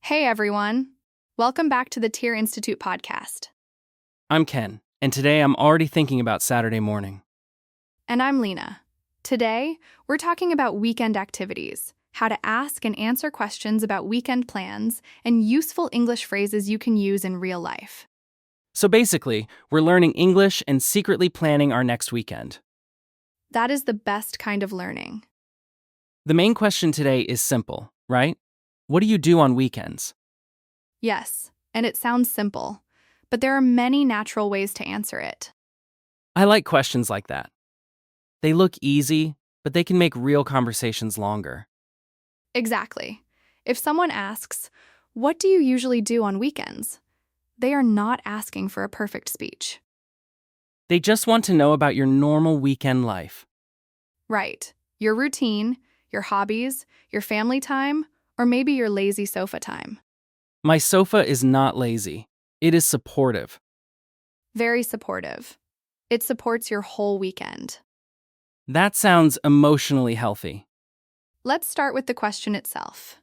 Hey everyone. Welcome back to the Tier Institute podcast. I'm Ken, and today I'm already thinking about Saturday morning. And I'm Lena. Today, we're talking about weekend activities, how to ask and answer questions about weekend plans, and useful English phrases you can use in real life. So basically, we're learning English and secretly planning our next weekend. That is the best kind of learning. The main question today is simple, right? What do you do on weekends? Yes, and it sounds simple, but there are many natural ways to answer it. I like questions like that. They look easy, but they can make real conversations longer. Exactly. If someone asks, "What do you usually do on weekends?" they are not asking for a perfect speech. They just want to know about your normal weekend life. Right. Your routine, your hobbies, your family time, or maybe your lazy sofa time. My sofa is not lazy. It is supportive. Very supportive. It supports your whole weekend. That sounds emotionally healthy. Let's start with the question itself.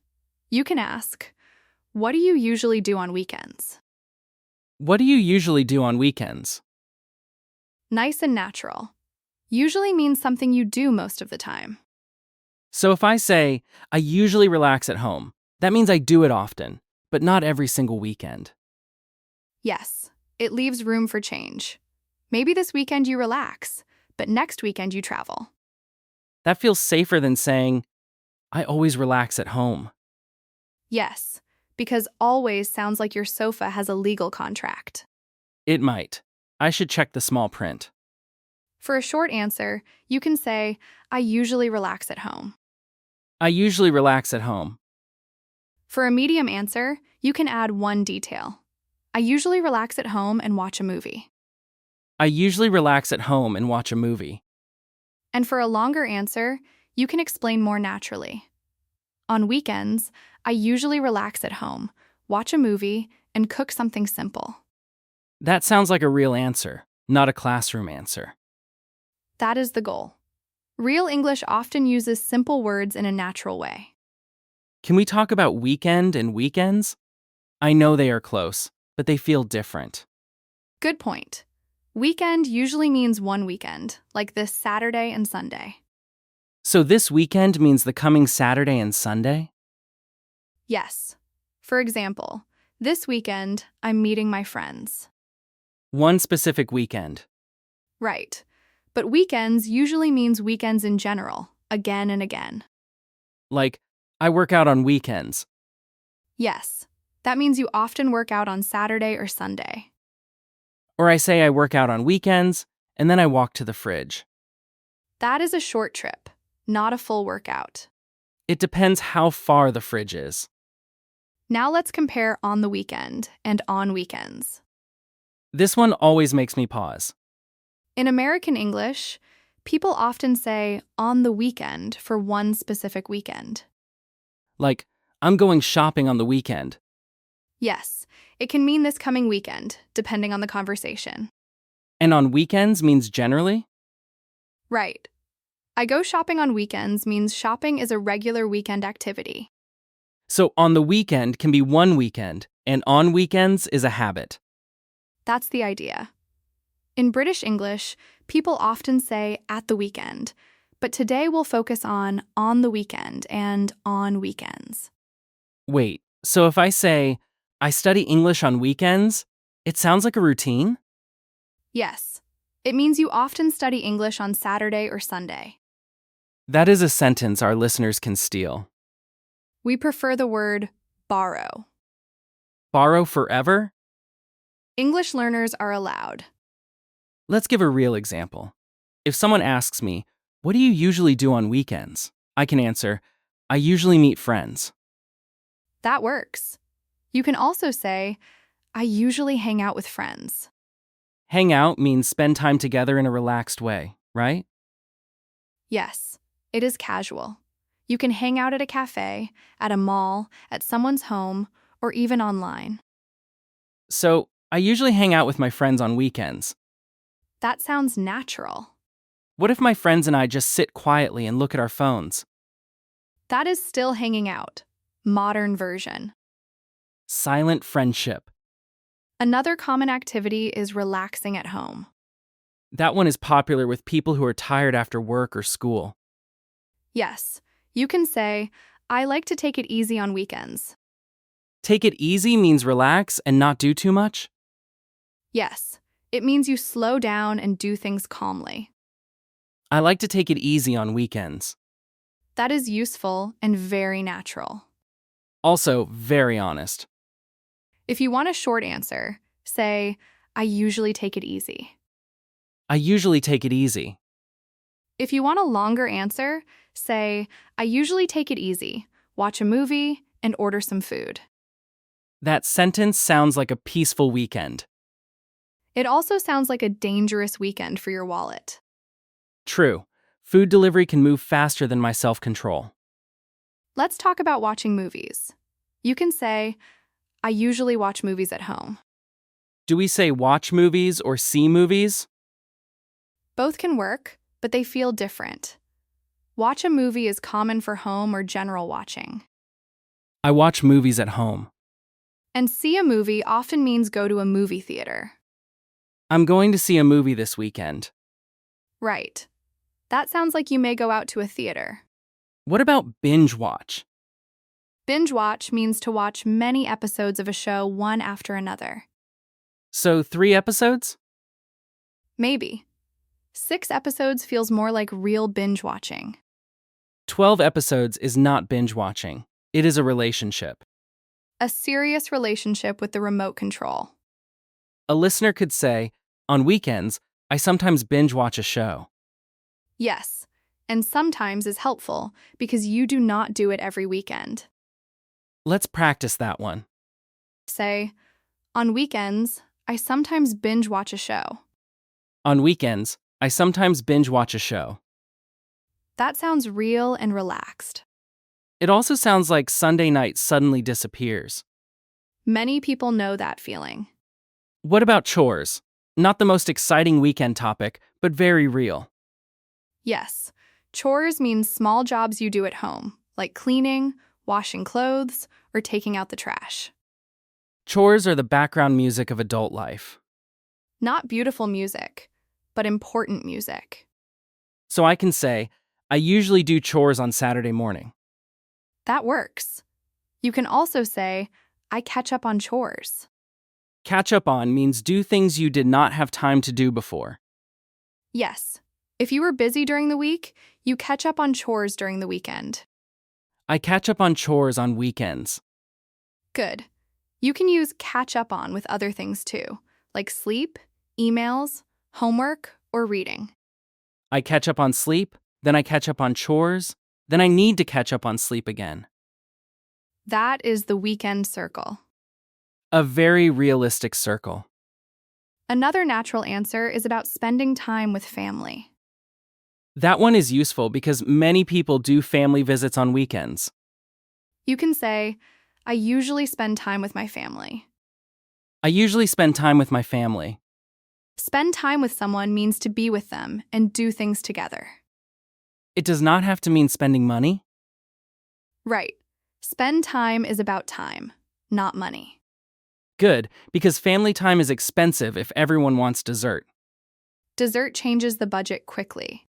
You can ask, "What do you usually do on weekends?" What do you usually do on weekends? Nice and natural. Usually means something you do most of the time. So if I say, I usually relax at home, that means I do it often, but not every single weekend. Yes, it leaves room for change. Maybe this weekend you relax, but next weekend you travel. That feels safer than saying, I always relax at home. Yes, because always sounds like your sofa has a legal contract. It might. I should check the small print. For a short answer, you can say, "I usually relax at home." I usually relax at home. For a medium answer, you can add one detail. "I usually relax at home and watch a movie." I usually relax at home and watch a movie. And for a longer answer, you can explain more naturally. "On weekends, I usually relax at home, watch a movie, and cook something simple." That sounds like a real answer, not a classroom answer. That is the goal. Real English often uses simple words in a natural way. Can we talk about weekend and weekends? I know they are close, but they feel different. Good point. Weekend usually means one weekend, like this Saturday and Sunday. So this weekend means the coming Saturday and Sunday? Yes. For example, this weekend, I'm meeting my friends. One specific weekend. Right. But weekends usually means weekends in general, again and again. Like, I work out on weekends. Yes. That means you often work out on Saturday or Sunday. Or I say I work out on weekends, and then I walk to the fridge. That is a short trip, not a full workout. It depends how far the fridge is. Now let's compare on the weekend and on weekends. This one always makes me pause. In American English, people often say on the weekend for one specific weekend. Like, I'm going shopping on the weekend. Yes, it can mean this coming weekend, depending on the conversation. And on weekends means generally? Right. I go shopping on weekends means shopping is a regular weekend activity. So on the weekend can be one weekend, and on weekends is a habit. That's the idea. In British English, people often say at the weekend, but today we'll focus on the weekend and on weekends. Wait, so if I say, I study English on weekends, it sounds like a routine? Yes, it means you often study English on Saturday or Sunday. That is a sentence our listeners can steal. We prefer the word borrow. Borrow forever? English learners are allowed. Let's give a real example. If someone asks me, what do you usually do on weekends? I can answer, I usually meet friends. That works. You can also say, "I usually hang out with friends." Hang out means spend time together in a relaxed way, right? Yes, it is casual. You can hang out at a cafe, at a mall, at someone's home, or even online. So, I usually hang out with my friends on weekends. That sounds natural. What if my friends and I just sit quietly and look at our phones? That is still hanging out. Modern version. Silent friendship. Another common activity is relaxing at home. That one is popular with people who are tired after work or school. Yes, you can say, I like to take it easy on weekends. Take it easy means relax and not do too much. Yes, it means you slow down and do things calmly. I like to take it easy on weekends. That is useful and very natural. Also, very honest. If you want a short answer, say, I usually take it easy. I usually take it easy. If you want a longer answer, say, I usually take it easy, watch a movie, and order some food. That sentence sounds like a peaceful weekend. It also sounds like a dangerous weekend for your wallet. True. Food delivery can move faster than my self-control. Let's talk about watching movies. You can say, I usually watch movies at home. Do we say watch movies or see movies? Both can work, but they feel different. Watch a movie is common for home or general watching. I watch movies at home. And see a movie often means go to a movie theater. I'm going to see a movie this weekend. Right. That sounds like you may go out to a theater. What about binge watch? Binge watch means to watch many episodes of a show one after another. So 3 episodes? Maybe. 6 episodes feels more like real binge watching. 12 episodes is not binge watching. It is a relationship. A serious relationship with the remote control. A listener could say, on weekends, I sometimes binge watch a show. Yes, and sometimes is helpful because you do not do it every weekend. Let's practice that one. Say, on weekends, I sometimes binge watch a show. On weekends, I sometimes binge watch a show. That sounds real and relaxed. It also sounds like Sunday night suddenly disappears. Many people know that feeling. What about chores? Not the most exciting weekend topic, but very real. Yes, chores means small jobs you do at home, like cleaning, washing clothes, or taking out the trash. Chores are the background music of adult life. Not beautiful music, but important music. So I can say, I usually do chores on Saturday morning. That works. You can also say, I catch up on chores. Catch up on means do things you did not have time to do before. Yes, if you were busy during the week, you catch up on chores during the weekend. I catch up on chores on weekends. Good. You can use catch up on with other things too, like sleep, emails, homework, or reading. I catch up on sleep, then I catch up on chores, then I need to catch up on sleep again. That is the weekend circle. A very realistic circle. Another natural answer is about spending time with family. That one is useful because many people do family visits on weekends. You can say, I usually spend time with my family. I usually spend time with my family. Spend time with someone means to be with them and do things together. It does not have to mean spending money. Right. Spend time is about time, not money. Good, because family time is expensive if everyone wants dessert. Dessert changes the budget quickly.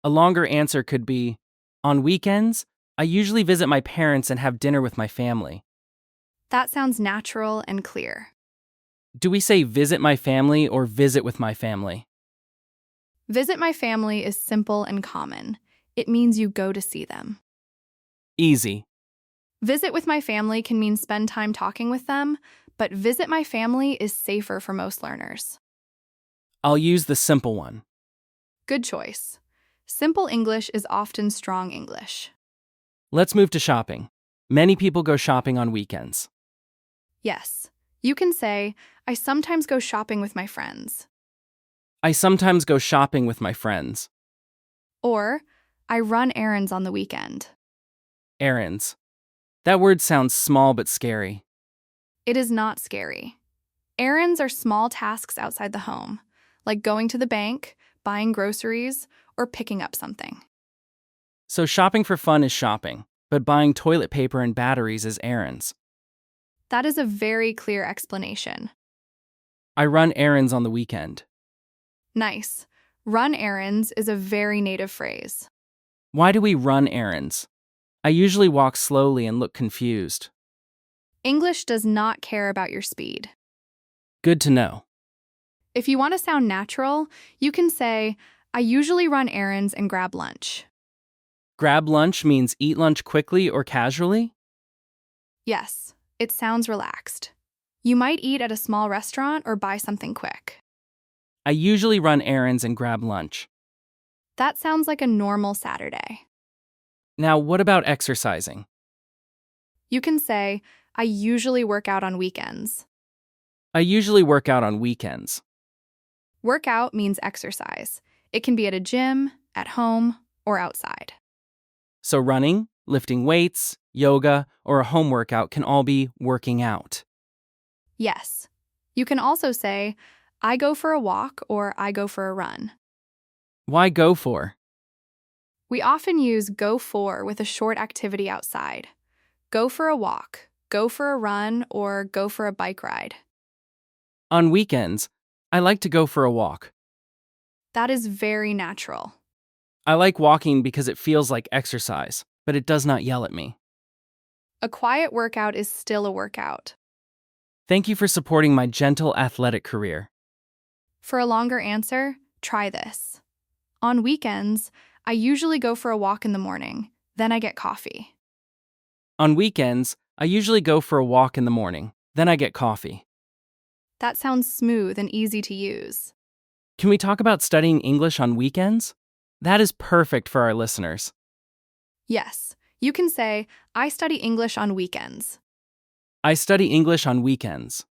A longer answer could be, on weekends, I usually visit my parents and have dinner with my family. That sounds natural and clear. Do we say visit my family or visit with my family? Visit my family is simple and common. It means you go to see them. Easy. Visit with my family can mean spend time talking with them, but visit my family is safer for most learners. I'll use the simple one. Good choice. Simple English is often strong English. Let's move to shopping. Many people go shopping on weekends. Yes, you can say, I sometimes go shopping with my friends. I sometimes go shopping with my friends. Or, I run errands on the weekend. Errands. That word sounds small but scary. It is not scary. Errands are small tasks outside the home, like going to the bank, buying groceries, or picking up something. So shopping for fun is shopping, but buying toilet paper and batteries is errands. That is a very clear explanation. I run errands on the weekend. Nice. Run errands is a very native phrase. Why do we run errands? I usually walk slowly and look confused. English does not care about your speed. Good to know. If you want to sound natural, you can say, I usually run errands and grab lunch. Grab lunch means eat lunch quickly or casually? Yes, it sounds relaxed. You might eat at a small restaurant or buy something quick. I usually run errands and grab lunch. That sounds like a normal Saturday. Now, what about exercising? You can say, I usually work out on weekends. I usually work out on weekends. Workout means exercise. It can be at a gym, at home, or outside. So running, lifting weights, yoga, or a home workout can all be working out. Yes. You can also say, I go for a walk or I go for a run. Why go for? We often use go for with a short activity outside. Go for a walk, go for a run, or go for a bike ride. On weekends, I like to go for a walk. That is very natural. I like walking because it feels like exercise, but it does not yell at me. A quiet workout is still a workout. Thank you for supporting my gentle athletic career. For a longer answer, try this. On weekends, I usually go for a walk in the morning, then I get coffee. On weekends, I usually go for a walk in the morning, then I get coffee. That sounds smooth and easy to use. Can we talk about studying English on weekends? That is perfect for our listeners. Yes, you can say, I study English on weekends. I study English on weekends.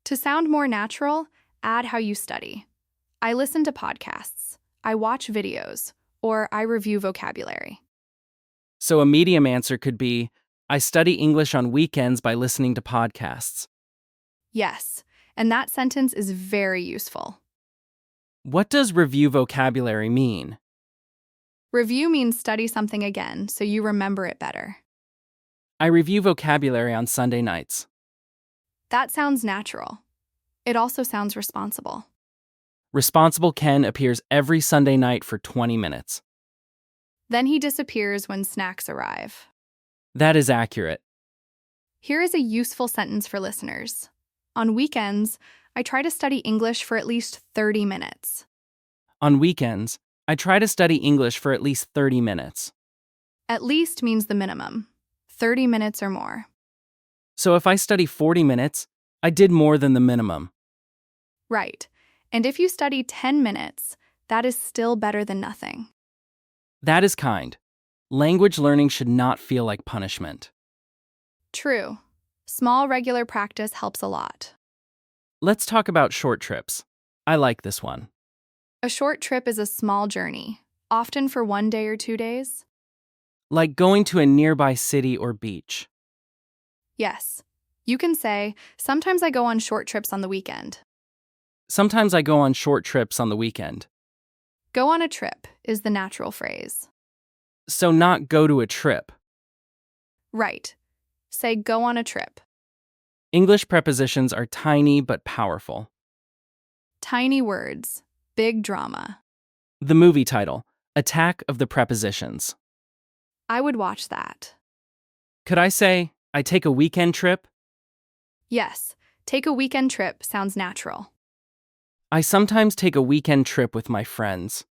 To sound more natural, add how you study. I listen to podcasts, I watch videos, or I review vocabulary. So a medium answer could be, I study English on weekends by listening to podcasts. Yes, and that sentence is very useful. What does review vocabulary mean? Review means study something again so you remember it better. I review vocabulary on Sunday nights. That sounds natural. It also sounds responsible. Responsible Ken appears every Sunday night for 20 minutes. Then he disappears when snacks arrive. That is accurate. Here is a useful sentence for listeners. On weekends, I try to study English for at least 30 minutes. On weekends, I try to study English for at least 30 minutes. At least means the minimum, 30 minutes or more. So if I study 40 minutes, I did more than the minimum. Right. And if you study 10 minutes, that is still better than nothing. That is kind. Language learning should not feel like punishment. True. Small regular practice helps a lot. Let's talk about short trips. I like this one. A short trip is a small journey, often for 1 day or 2 days. Like going to a nearby city or beach. Yes. You can say, sometimes I go on short trips on the weekend. Sometimes I go on short trips on the weekend. Go on a trip is the natural phrase. So not go to a trip. Right. Say go on a trip. English prepositions are tiny but powerful. Tiny words, big drama. The movie title, Attack of the Prepositions. I would watch that. Could I say, I take a weekend trip? Yes, take a weekend trip sounds natural. I sometimes take a weekend trip with my friends.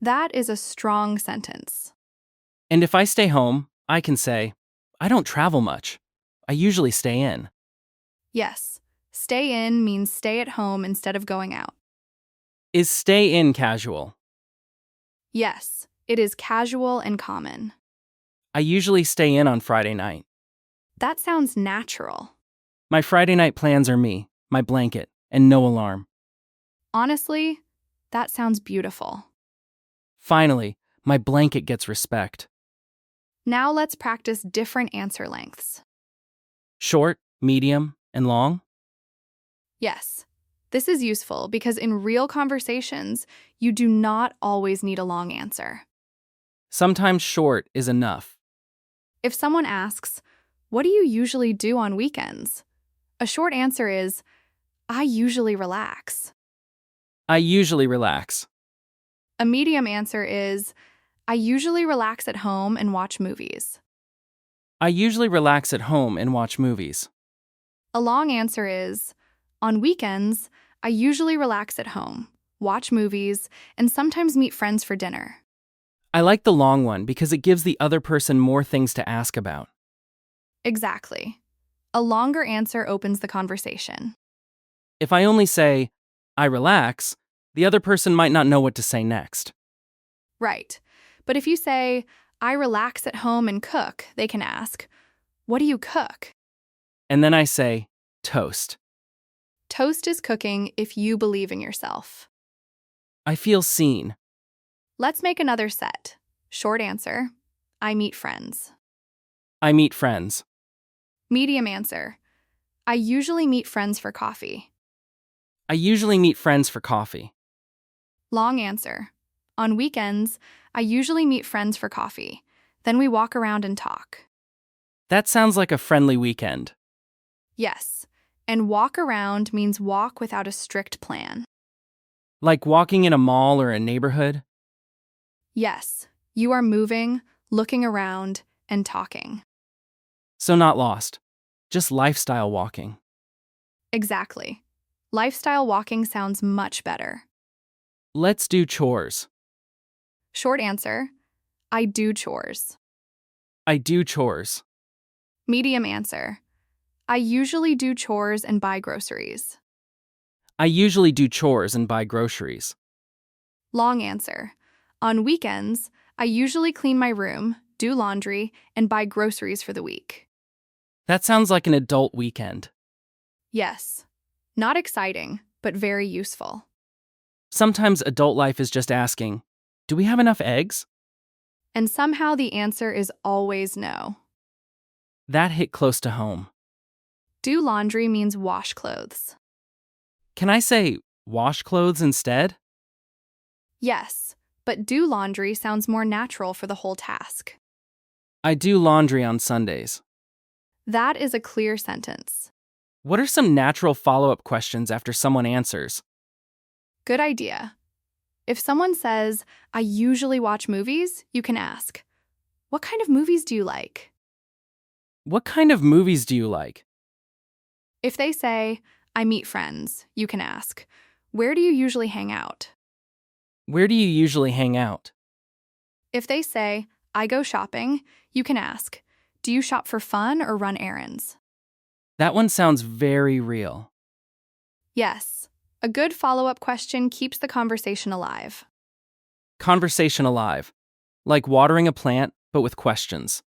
That is a strong sentence. And if I stay home, I can say, I don't travel much. I usually stay in. Yes, stay in means stay at home instead of going out. Is stay in casual? Yes, it is casual and common. I usually stay in on Friday night. That sounds natural. My Friday night plans are me, my blanket, and no alarm. Honestly, that sounds beautiful. Finally, my blanket gets respect. Now let's practice different answer lengths. Short, medium, and long? Yes, this is useful because in real conversations, you do not always need a long answer. Sometimes short is enough. If someone asks, what do you usually do on weekends? A short answer is, I usually relax. I usually relax. A medium answer is, I usually relax at home and watch movies. I usually relax at home and watch movies. A long answer is, on weekends, I usually relax at home, watch movies, and sometimes meet friends for dinner. I like the long one because it gives the other person more things to ask about. Exactly. A longer answer opens the conversation. If I only say, I relax, the other person might not know what to say next. Right. But if you say, I relax at home and cook, they can ask, what do you cook? And then I say, toast. Toast is cooking if you believe in yourself. I feel seen. Let's make another set. Short answer, I meet friends. I meet friends. Medium answer, I usually meet friends for coffee. I usually meet friends for coffee. Long answer, on weekends, I usually meet friends for coffee. Then we walk around and talk. That sounds like a friendly weekend. Yes, and walk around means walk without a strict plan. Like walking in a mall or a neighborhood. Yes, you are moving, looking around, and talking. So not lost. Just lifestyle walking. Exactly. Lifestyle walking sounds much better. Let's do chores. Short answer, I do chores. I do chores. Medium answer, I usually do chores and buy groceries. I usually do chores and buy groceries. Long answer, on weekends, I usually clean my room, do laundry, and buy groceries for the week. That sounds like an adult weekend. Yes, not exciting, but very useful. Sometimes adult life is just asking, do we have enough eggs? And somehow the answer is always no. That hit close to home. Do laundry means wash clothes. Can I say wash clothes instead? Yes, but do laundry sounds more natural for the whole task. I do laundry on Sundays. That is a clear sentence. What are some natural follow-up questions after someone answers? Good idea. If someone says, I usually watch movies, you can ask, what kind of movies do you like? What kind of movies do you like? If they say, I meet friends, you can ask, where do you usually hang out? Where do you usually hang out? If they say, I go shopping, you can ask, do you shop for fun or run errands? That one sounds very real. Yes, a good follow-up question keeps the conversation alive. Conversation alive. Like watering a plant, but with questions.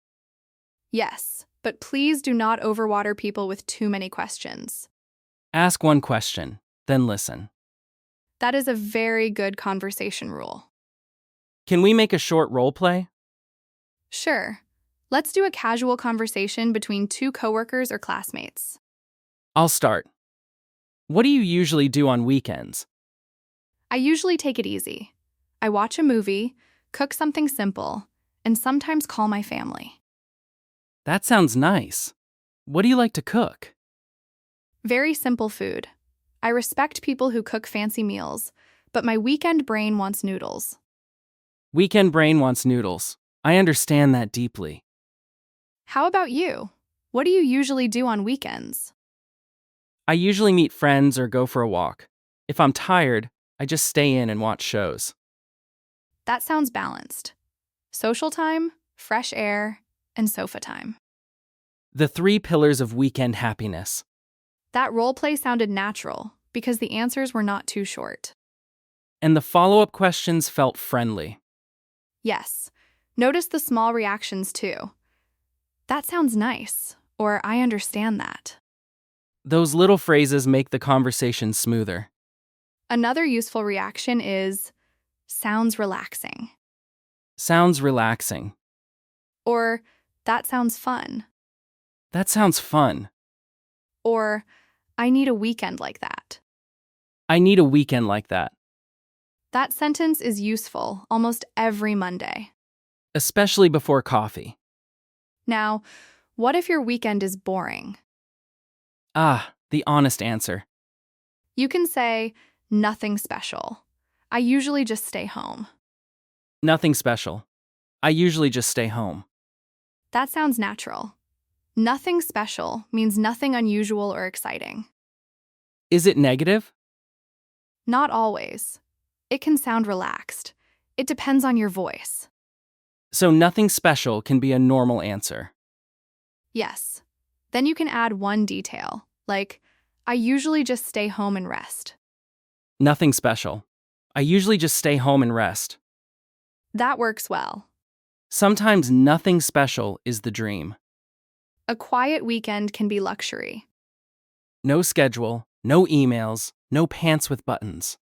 Yes, but please do not overwater people with too many questions. Ask one question, then listen. That is a very good conversation rule. Can we make a short role play? Sure. Let's do a casual conversation between two coworkers or classmates. I'll start. What do you usually do on weekends? I usually take it easy. I watch a movie, cook something simple, and sometimes call my family. That sounds nice. What do you like to cook? Very simple food. I respect people who cook fancy meals, but my weekend brain wants noodles. Weekend brain wants noodles. I understand that deeply. How about you? What do you usually do on weekends? I usually meet friends or go for a walk. If I'm tired, I just stay in and watch shows. That sounds balanced. Social time, fresh air, and sofa time. The 3 pillars of weekend happiness. That role play sounded natural because the answers were not too short. And the follow-up questions felt friendly. Yes. Notice the small reactions too. That sounds nice, or I understand that. Those little phrases make the conversation smoother. Another useful reaction is, sounds relaxing, Sounds relaxing. or that sounds fun, That sounds fun. or I need a weekend like that. I need a weekend like that. That sentence is useful almost every Monday. Especially before coffee. Now, What if your weekend is boring? Ah, the honest answer. You can say, nothing special. I usually just stay home. Nothing special. I usually just stay home. That sounds natural. Nothing special means nothing unusual or exciting. Is it negative? Not always. It can sound relaxed. It depends on your voice. So nothing special can be a normal answer. Yes. Then you can add one detail, like, I usually just stay home and rest. Nothing special. I usually just stay home and rest. That works well. Sometimes nothing special is the dream. A quiet weekend can be luxury. No schedule, no emails, no pants with buttons.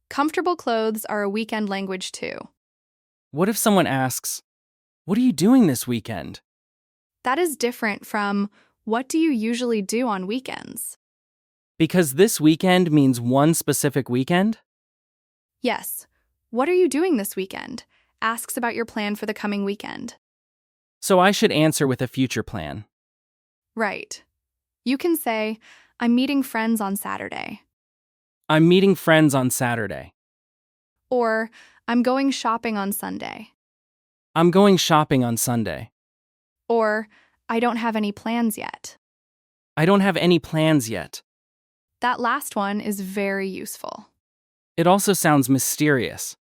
Comfortable clothes are a weekend language too. What if someone asks, "What are you doing this weekend?" That is different from, what do you usually do on weekends? Because this weekend means one specific weekend? Yes. What are you doing this weekend? Asks about your plan for the coming weekend. So I should answer with a future plan. Right. You can say, I'm meeting friends on Saturday. I'm meeting friends on Saturday. Or, I'm going shopping on Sunday. I'm going shopping on Sunday. Or, I don't have any plans yet. I don't have any plans yet. That last one is very useful. It also sounds mysterious.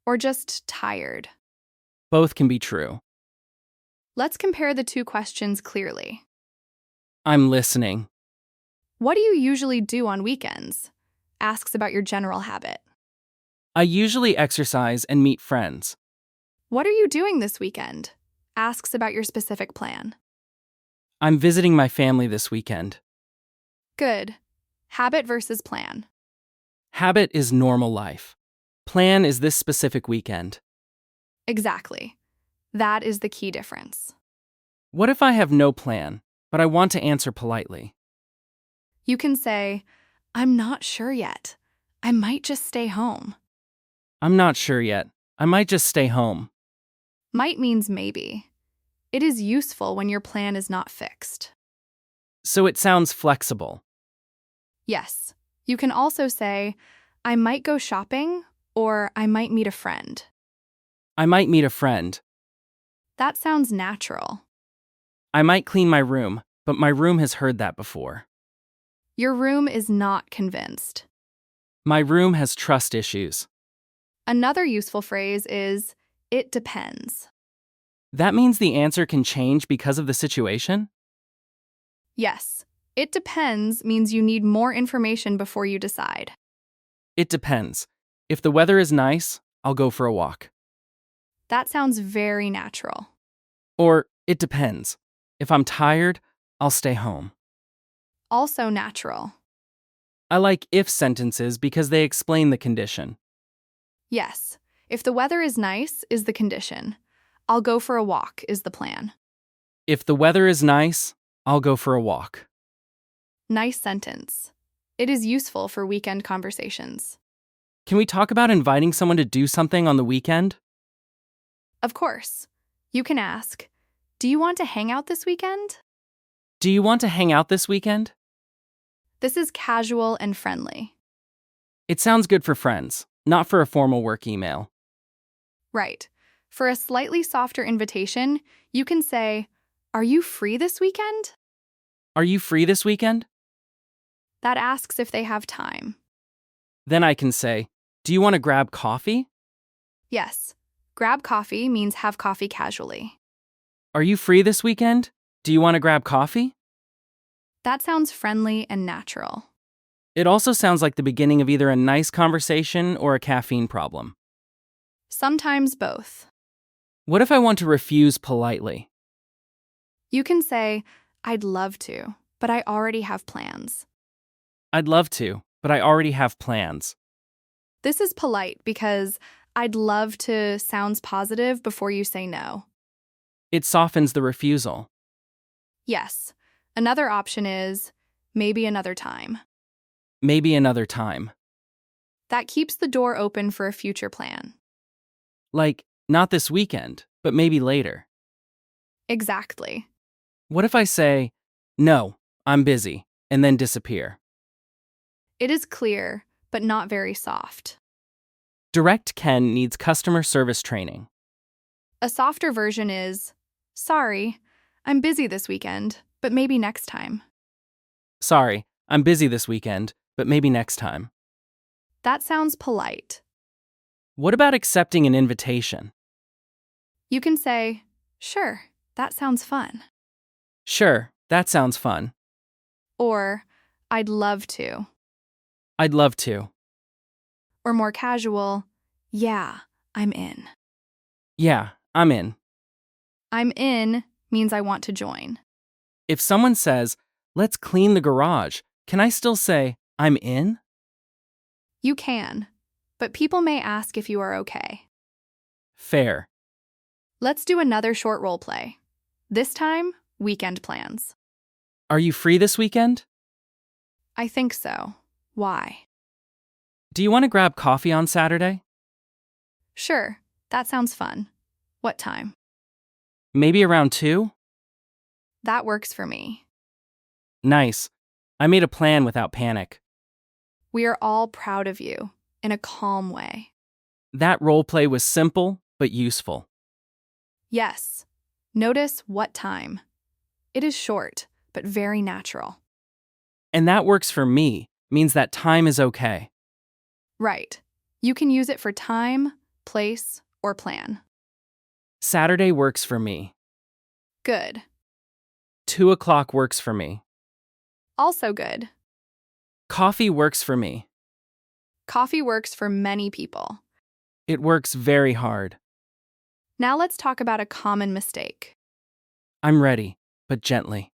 Or just tired. Both can be true. Let's compare the two questions clearly. I'm listening. What do you usually do on weekends? Asks about your general habit. I usually exercise and meet friends. What are you doing this weekend? Asks about your specific plan. I'm visiting my family this weekend. Good. Habit versus plan. Habit is normal life. Plan is this specific weekend. Exactly. That is the key difference. What if I have no plan, but I want to answer politely? You can say, I'm not sure yet. I might just stay home. I'm not sure yet. I might just stay home. Might means maybe. It is useful when your plan is not fixed. So it sounds flexible. Yes. You can also say, I might go shopping, or I might meet a friend. I might meet a friend. That sounds natural. I might clean my room, but my room has heard that before. Your room is not convinced. My room has trust issues. Another useful phrase is, it depends. That means the answer can change because of the situation? Yes, it depends means you need more information before you decide. It depends. If the weather is nice, I'll go for a walk. That sounds very natural. Or, it depends. If I'm tired, I'll stay home. Also natural. I like if sentences because they explain the condition. Yes, if the weather is nice is the condition. I'll go for a walk is the plan. If the weather is nice, I'll go for a walk. Nice sentence. It is useful for weekend conversations. Can we talk about inviting someone to do something on the weekend? Of course. You can ask, do you want to hang out this weekend? Do you want to hang out this weekend? This is casual and friendly. It sounds good for friends, not for a formal work email. Right. For a slightly softer invitation, you can say, are you free this weekend? Are you free this weekend? That asks if they have time. Then I can say, do you want to grab coffee? Yes. Grab coffee means have coffee casually. Are you free this weekend? Do you want to grab coffee? That sounds friendly and natural. It also sounds like the beginning of either a nice conversation or a caffeine problem. Sometimes both. What if I want to refuse politely? You can say, I'd love to, but I already have plans. I'd love to, but I already have plans. This is polite because I'd love to sounds positive before you say no. It softens the refusal. Yes. Another option is, maybe another time. Maybe another time. That keeps the door open for a future plan. Like, not this weekend, but maybe later. Exactly. What if I say, no, I'm busy, and then disappear? It is clear, but not very soft. Direct Ken needs customer service training. A softer version is, sorry, I'm busy this weekend, but maybe next time. Sorry, I'm busy this weekend, but maybe next time. That sounds polite. What about accepting an invitation? You can say, sure, that sounds fun. Sure, that sounds fun. Or, I'd love to. I'd love to. Or more casual, yeah, I'm in. Yeah, I'm in. I'm in means I want to join. If someone says, let's clean the garage, can I still say, I'm in? You can, but people may ask if you are okay. Fair. Let's do another short role play. This time, weekend plans. Are you free this weekend? I think so. Why? Do you want to grab coffee on Saturday? Sure, that sounds fun. What time? Maybe around 2? That works for me. Nice. I made a plan without panic. We are all proud of you, in a calm way. That role play was simple but useful. Yes. Notice what time. It is short, but very natural. And that works for me, means that time is okay. Right. You can use it for time, place, or plan. Saturday works for me. Good. 2 o'clock works for me. Also good. Coffee works for me. Coffee works for many people. It works very hard. Now let's talk about a common mistake. I'm ready, but gently.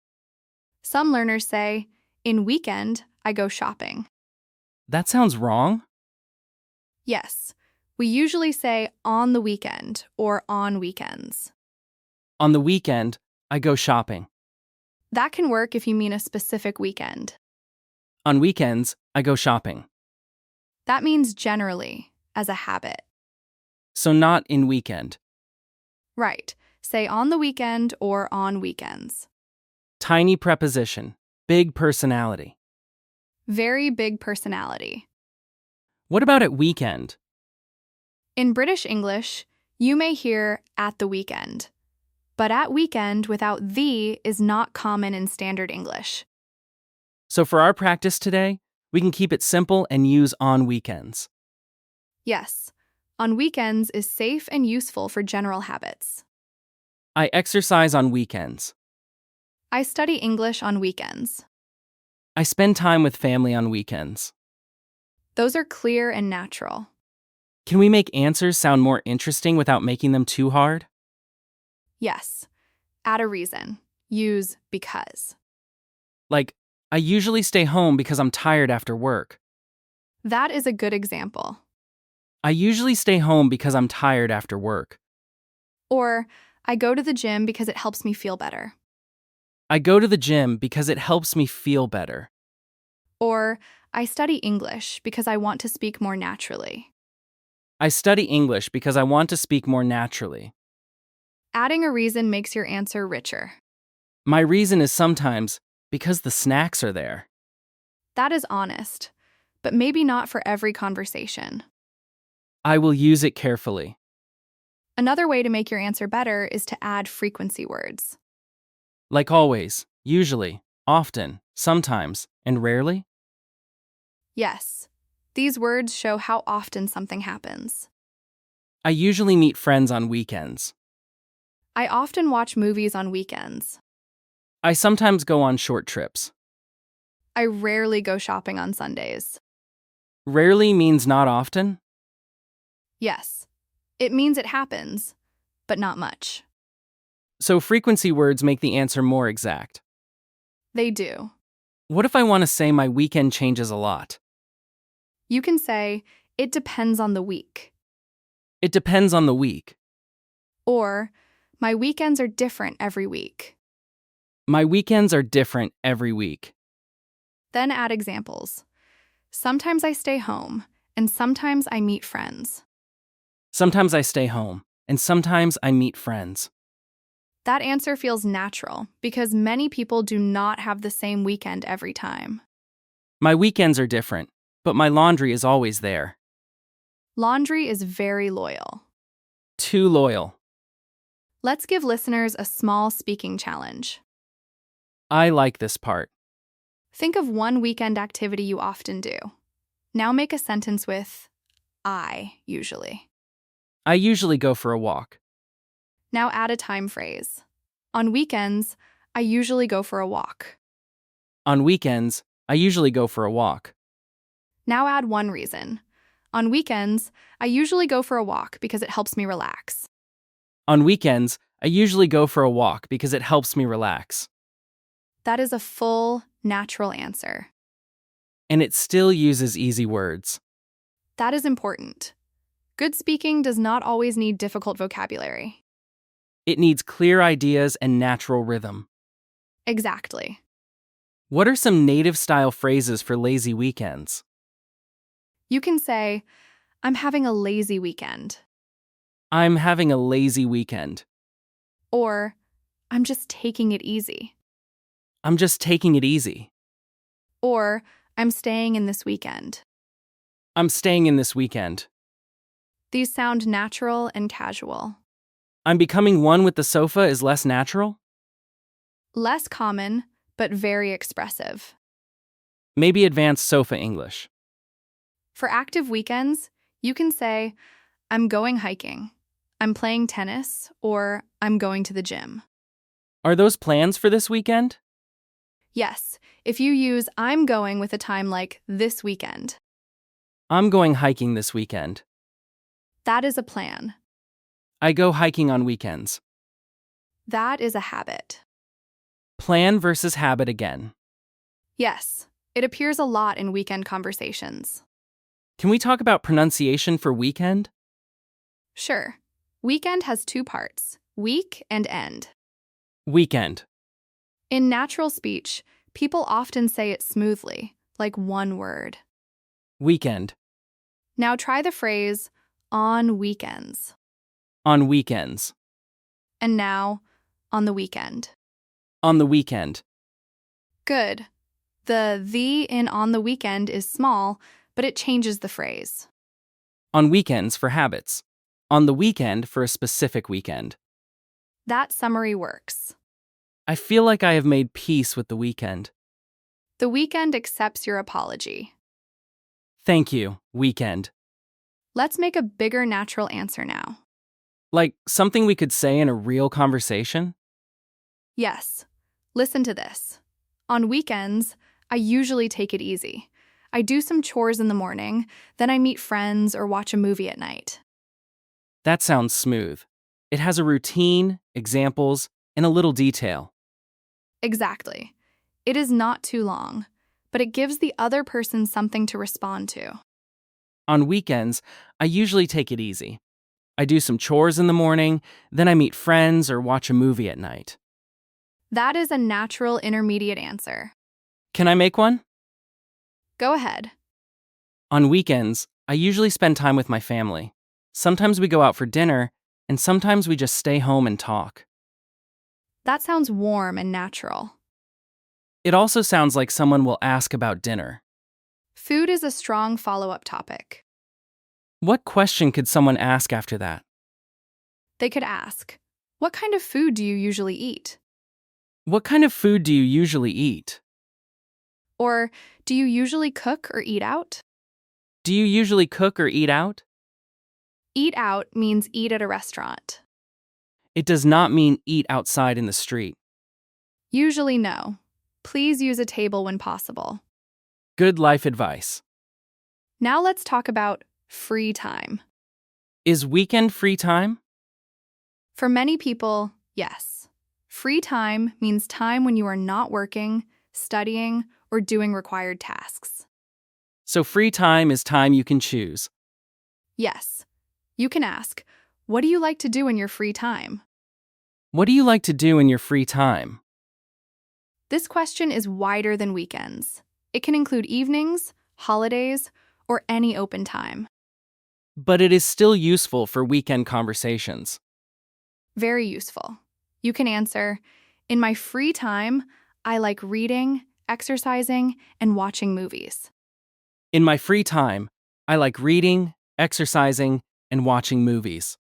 Some learners say, in weekend, I go shopping. That sounds wrong. Yes, we usually say on the weekend or on weekends. On the weekend, I go shopping. That can work if you mean a specific weekend. On weekends, I go shopping. That means generally, as a habit. So not in weekend. Right. Say on the weekend or on weekends. Tiny preposition. Big personality. Very big personality. What about at weekend? In British English, you may hear at the weekend. But at weekend without the is not common in standard English. So for our practice today, we can keep it simple and use on weekends. Yes, on weekends is safe and useful for general habits. I exercise on weekends. I study English on weekends. I spend time with family on weekends. Those are clear and natural. Can we make answers sound more interesting without making them too hard? Yes. Add a reason. Use because. Like, I usually stay home because I'm tired after work. That is a good example. I usually stay home because I'm tired after work. Or, I go to the gym because it helps me feel better. I go to the gym because it helps me feel better. Or, I study English because I want to speak more naturally. I study English because I want to speak more naturally. Adding a reason makes your answer richer. My reason is sometimes because the snacks are there. That is honest, but maybe not for every conversation. I will use it carefully. Another way to make your answer better is to add frequency words. Like always, usually, often, sometimes, and rarely. Yes, these words show how often something happens. I usually meet friends on weekends. I often watch movies on weekends. I sometimes go on short trips. I rarely go shopping on Sundays. Rarely means not often. Yes, it means it happens, but not much. So frequency words make the answer more exact. They do. What if I want to say my weekend changes a lot? You can say, it depends on the week. It depends on the week. Or, my weekends are different every week. My weekends are different every week. Then add examples. Sometimes I stay home, and sometimes I meet friends. Sometimes I stay home, and sometimes I meet friends. That answer feels natural because many people do not have the same weekend every time. My weekends are different, but my laundry is always there. Laundry is very loyal. Too loyal. Let's give listeners a small speaking challenge. I like this part. Think of one weekend activity you often do. Now make a sentence with I usually. I usually go for a walk. Now add a time phrase. On weekends, I usually go for a walk. On weekends, I usually go for a walk. Now add one reason. On weekends, I usually go for a walk because it helps me relax. On weekends, I usually go for a walk because it helps me relax. That is a full, natural answer. And it still uses easy words. That is important. Good speaking does not always need difficult vocabulary. It needs clear ideas and natural rhythm. Exactly. What are some native-style phrases for lazy weekends? You can say, I'm having a lazy weekend. I'm having a lazy weekend. Or, I'm just taking it easy. I'm just taking it easy. Or, I'm staying in this weekend. I'm staying in this weekend. These sound natural and casual. I'm becoming one with the sofa is less natural? Less common, but very expressive. Maybe advanced sofa English. For active weekends, you can say, I'm going hiking, I'm playing tennis, or I'm going to the gym. Are those plans for this weekend? Yes, if you use I'm going with a time like this weekend, I'm going hiking this weekend. that is a plan. I go hiking on weekends. That is a habit. Plan versus habit again. Yes, it appears a lot in weekend conversations. Can we talk about pronunciation for weekend? Sure. Weekend has two parts, week and end. Weekend. In natural speech, people often say it smoothly, like one word. Weekend. Now try the phrase, on weekends. On weekends. And now, on the weekend. On the weekend. Good. The in on the weekend is small, but it changes the phrase. On weekends for habits. On the weekend for a specific weekend. That summary works. I feel like I have made peace with the weekend. The weekend accepts your apology. Thank you, weekend. Let's make a bigger natural answer now. Like something we could say in a real conversation? Yes. Listen to this. On weekends, I usually take it easy. I do some chores in the morning, then I meet friends or watch a movie at night. That sounds smooth. It has a routine, examples, and a little detail. Exactly. It is not too long, but it gives the other person something to respond to. On weekends, I usually take it easy. I do some chores in the morning, then I meet friends or watch a movie at night. That is a natural intermediate answer. Can I make one? Go ahead. On weekends, I usually spend time with my family. Sometimes we go out for dinner, and sometimes we just stay home and talk. That sounds warm and natural. It also sounds like someone will ask about dinner. Food is a strong follow-up topic. What question could someone ask after that? They could ask, what kind of food do you usually eat? What kind of food do you usually eat? Or, do you usually cook or eat out? Do you usually cook or eat out? Eat out means eat at a restaurant. It does not mean eat outside in the street. Usually no. Please use a table when possible. Good life advice. Now let's talk about free time. Is weekend free time? For many people, yes. Free time means time when you are not working, studying, or doing required tasks. So free time is time you can choose. Yes. You can ask, what do you like to do in your free time? What do you like to do in your free time? This question is wider than weekends. It can include evenings, holidays, or any open time. But it is still useful for weekend conversations. Very useful. You can answer, in my free time, I like reading, exercising, and watching movies. In my free time, I like reading, exercising, and watching movies.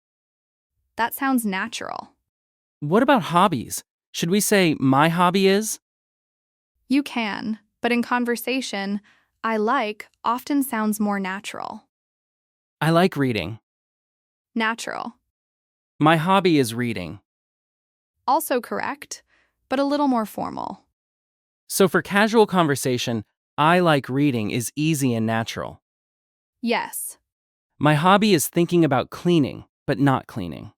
That sounds natural. What about hobbies? Should we say my hobby is? You can, but in conversation, I like often sounds more natural. I like reading. Natural. My hobby is reading. Also correct, but a little more formal. So for casual conversation, I like reading is easy and natural. Yes, My hobby is thinking about cleaning, but not cleaning.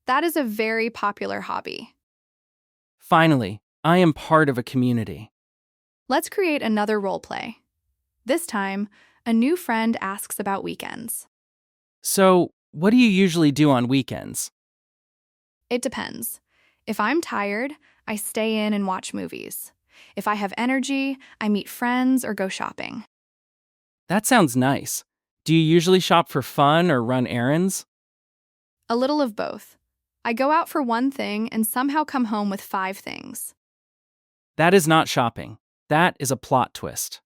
that is a very popular hobby. Finally, I am part of a community. Let's create another role play. This time, a new friend asks about weekends. So, what do you usually do on weekends? It depends. If I'm tired, I stay in and watch movies. If I have energy, I meet friends or go shopping. That sounds nice. Do you usually shop for fun or run errands? A little of both. I go out for one thing and somehow come home with 5 things. That is not shopping. That is a plot twist.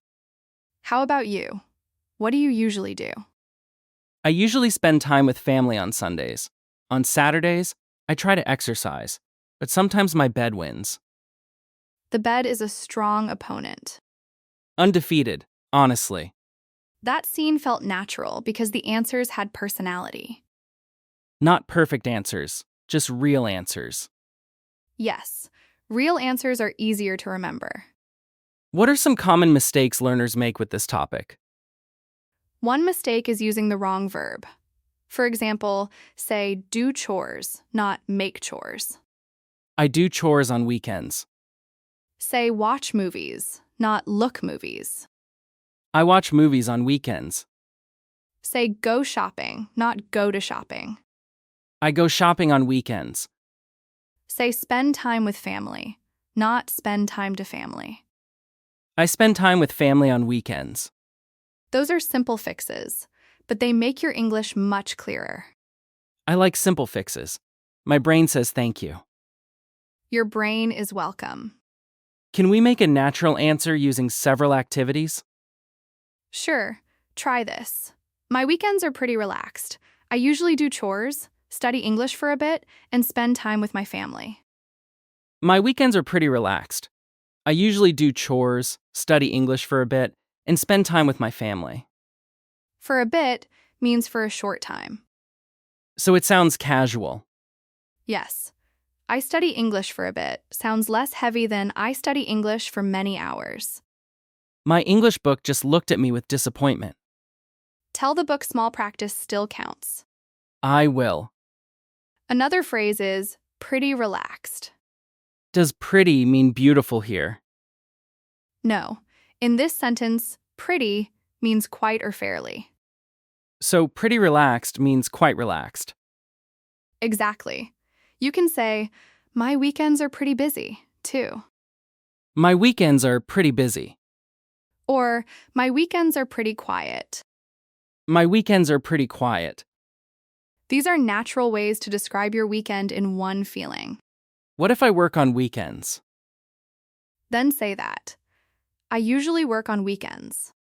How about you? What do you usually do? I usually spend time with family on Sundays. On Saturdays, I try to exercise, but sometimes my bed wins. The bed is a strong opponent. Undefeated, honestly. That scene felt natural because the answers had personality. Not perfect answers, just real answers. Yes, real answers are easier to remember. What are some common mistakes learners make with this topic? One mistake is using the wrong verb. For example, say do chores, not make chores. I do chores on weekends. Say watch movies, not look movies. I watch movies on weekends. Say go shopping, not go to shopping. I go shopping on weekends. Say spend time with family, not spend time to family. I spend time with family on weekends. Those are simple fixes, but they make your English much clearer. I like simple fixes. My brain says thank you. Your brain is welcome. Can we make a natural answer using several activities? Sure, try this. My weekends are pretty relaxed. I usually do chores, study English for a bit, and spend time with my family. My weekends are pretty relaxed. I usually do chores, study English for a bit, and spend time with my family. For a bit means for a short time. So it sounds casual. Yes, I study English for a bit sounds less heavy than I study English for many hours. My English book just looked at me with disappointment. Tell the book small practice still counts. I will. Another phrase is pretty relaxed. Does pretty mean beautiful here? No, in this sentence, pretty means quite or fairly. So pretty relaxed means quite relaxed. Exactly. You can say, my weekends are pretty busy, too. My weekends are pretty busy. Or, my weekends are pretty quiet. My weekends are pretty quiet. These are natural ways to describe your weekend in one feeling. What if I work on weekends? Then say that. I usually work on weekends.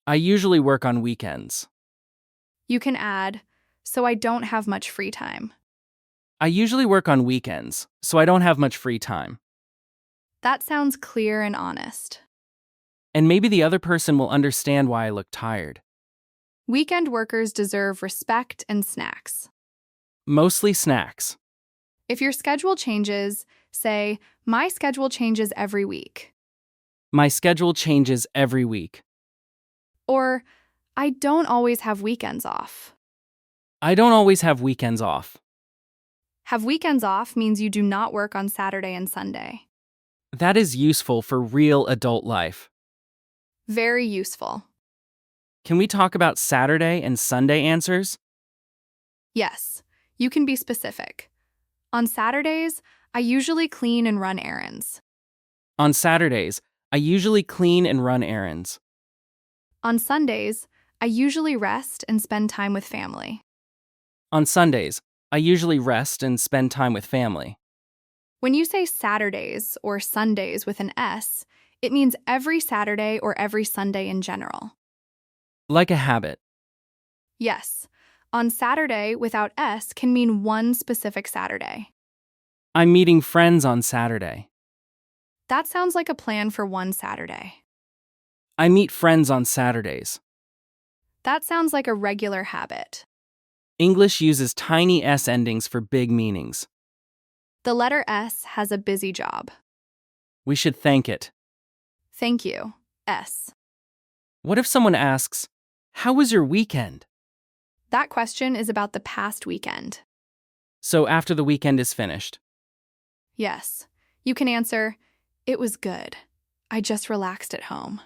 I usually work on weekends. You can add, so I don't have much free time. I usually work on weekends, so I don't have much free time. That sounds clear and honest. And maybe the other person will understand why I look tired. Weekend workers deserve respect and snacks. Mostly snacks. If your schedule changes, say, my schedule changes every week. My schedule changes every week. Or, I don't always have weekends off. I don't always have weekends off. Have weekends off means you do not work on Saturday and Sunday. That is useful for real adult life. Very useful. Can we talk about Saturday and Sunday answers? Yes, you can be specific. On Saturdays, I usually clean and run errands. On Saturdays, I usually clean and run errands. On Sundays, I usually rest and spend time with family. On Sundays, I usually rest and spend time with family. When you say Saturdays or Sundays with an S, it means every Saturday or every Sunday in general. Like a habit. Yes, on Saturday without S can mean one specific Saturday. I'm meeting friends on Saturday. That sounds like a plan for one Saturday. I meet friends on Saturdays. That sounds like a regular habit. English uses tiny S endings for big meanings. The letter S has a busy job. We should thank it. Thank you, S. What if someone asks, "How was your weekend?" That question is about the past weekend. So after the weekend is finished. Yes, you can answer, it was good. I just relaxed at home.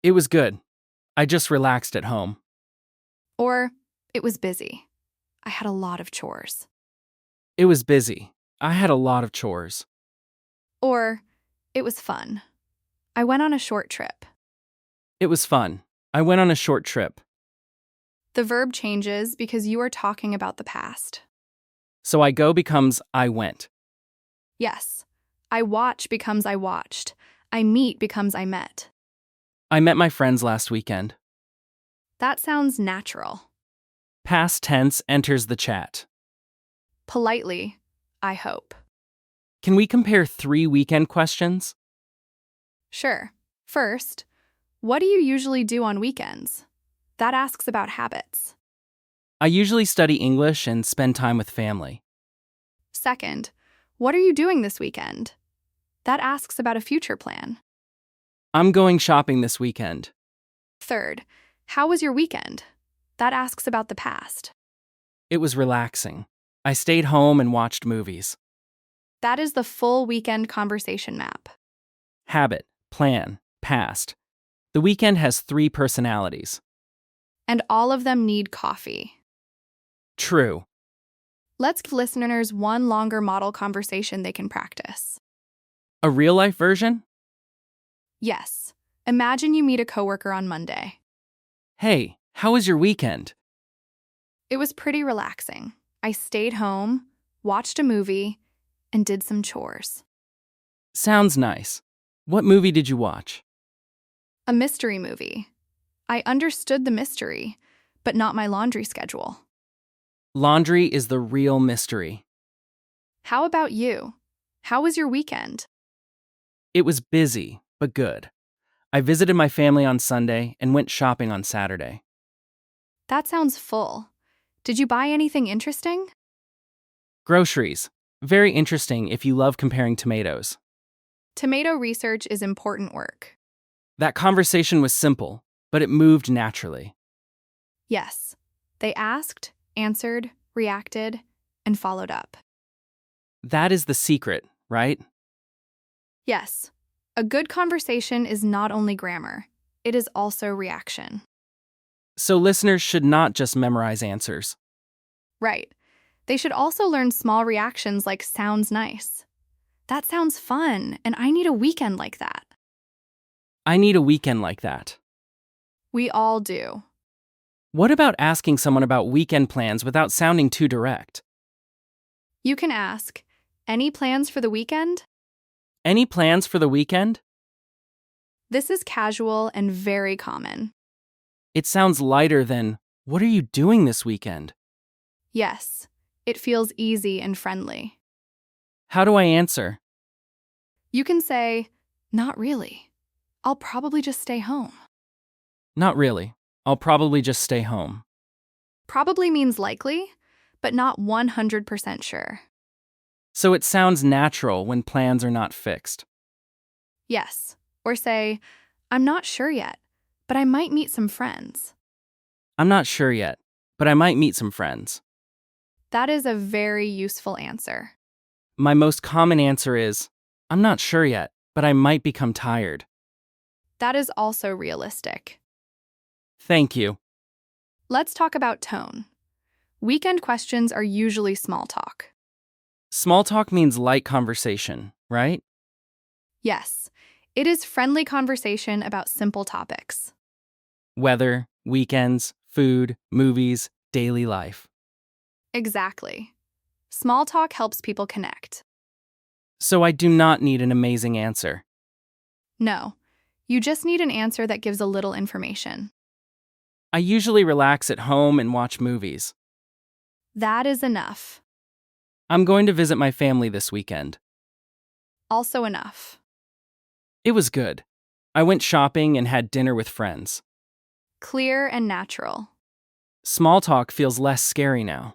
It was good. I just relaxed at home. Or, it was busy. I had a lot of chores. It was busy. I had a lot of chores. Or, it was fun. I went on a short trip. It was fun. I went on a short trip. The verb changes because you are talking about the past. So I go becomes I went. Yes, I watch becomes I watched. I meet becomes I met. I met my friends last weekend. That sounds natural. Past tense enters the chat. Politely, I hope. Can we compare 3 weekend questions? Sure. First, what do you usually do on weekends? That asks about habits. I usually study English and spend time with family. Second, what are you doing this weekend? That asks about a future plan. I'm going shopping this weekend. Third, how was your weekend? That asks about the past. It was relaxing. I stayed home and watched movies. That is the full weekend conversation map. Habit, plan, past. The weekend has 3 personalities. And all of them need coffee. True. Let's give listeners one longer model conversation they can practice. A real-life version? Yes. Imagine you meet a coworker on Monday. Hey, how was your weekend? It was pretty relaxing. I stayed home, watched a movie, and did some chores. Sounds nice. What movie did you watch? A mystery movie. I understood the mystery, but not my laundry schedule. Laundry is the real mystery. How about you? How was your weekend? It was busy, but good. I visited my family on Sunday and went shopping on Saturday. That sounds full. Did you buy anything interesting? Groceries. Very interesting if you love comparing tomatoes. Tomato research is important work. That conversation was simple, but it moved naturally. Yes. They asked, answered, reacted, and followed up. That is the secret, right? Yes. A good conversation is not only grammar, it is also reaction. So listeners should not just memorize answers. Right. They should also learn small reactions like sounds nice. That sounds fun, and I need a weekend like that. I need a weekend like that. We all do. What about asking someone about weekend plans without sounding too direct? You can ask, any plans for the weekend? Any plans for the weekend? This is casual and very common. It sounds lighter than, what are you doing this weekend? Yes, it feels easy and friendly. How do I answer? You can say, not really. I'll probably just stay home. Not really. I'll probably just stay home. Probably means likely, but not 100% sure. So it sounds natural when plans are not fixed. Yes, or say, I'm not sure yet, but I might meet some friends. I'm not sure yet, but I might meet some friends. That is a very useful answer. My most common answer is, I'm not sure yet, but I might become tired. That is also realistic. Thank you. Let's talk about tone. Weekend questions are usually small talk. Small talk means light conversation, right? Yes, it is friendly conversation about simple topics. Weather, weekends, food, movies, daily life. Exactly. Small talk helps people connect. So I do not need an amazing answer. No, you just need an answer that gives a little information. I usually relax at home and watch movies. That is enough. I'm going to visit my family this weekend. Also enough. It was good. I went shopping and had dinner with friends. Clear and natural. Small talk feels less scary now.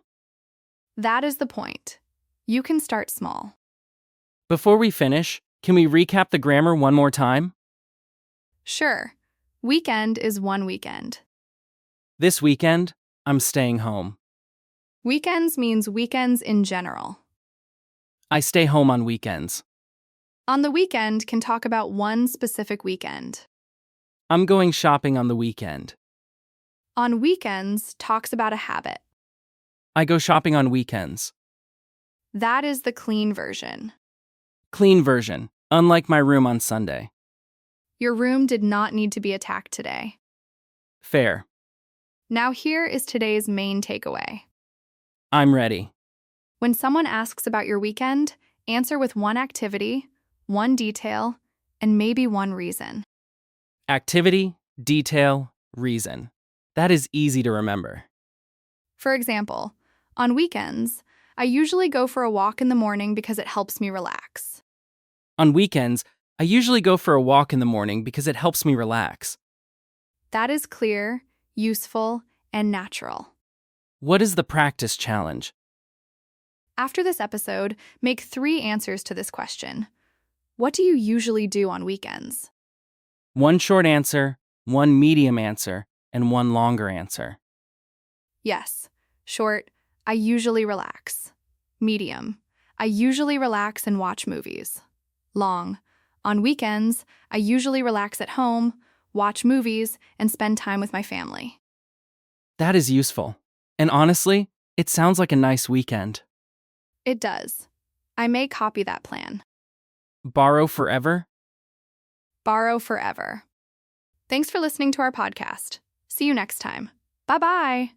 That is the point. You can start small. Before we finish, can we recap the grammar one more time? Sure. Weekend is one weekend. This weekend, I'm staying home. Weekends means weekends in general. I stay home on weekends. On the weekend can talk about one specific weekend. I'm going shopping on the weekend. On weekends talks about a habit. I go shopping on weekends. That is the clean version. Clean version, unlike my room on Sunday. Your room did not need to be attacked today. Fair. Now here is today's main takeaway. I'm ready. When someone asks about your weekend, answer with one activity, one detail, and maybe one reason. Activity, detail, reason. That is easy to remember. For example, on weekends, I usually go for a walk in the morning because it helps me relax. On weekends, I usually go for a walk in the morning because it helps me relax. That is clear, useful, and natural. What is the practice challenge? After this episode, make 3 answers to this question. What do you usually do on weekends? One short answer, one medium answer, and one longer answer. Yes. Short, I usually relax. Medium, I usually relax and watch movies. Long, on weekends, I usually relax at home, watch movies, and spend time with my family. That is useful. And honestly, it sounds like a nice weekend. It does. I may copy that plan. Borrow forever? Borrow forever. Thanks for listening to our podcast. See you next time. Bye-bye.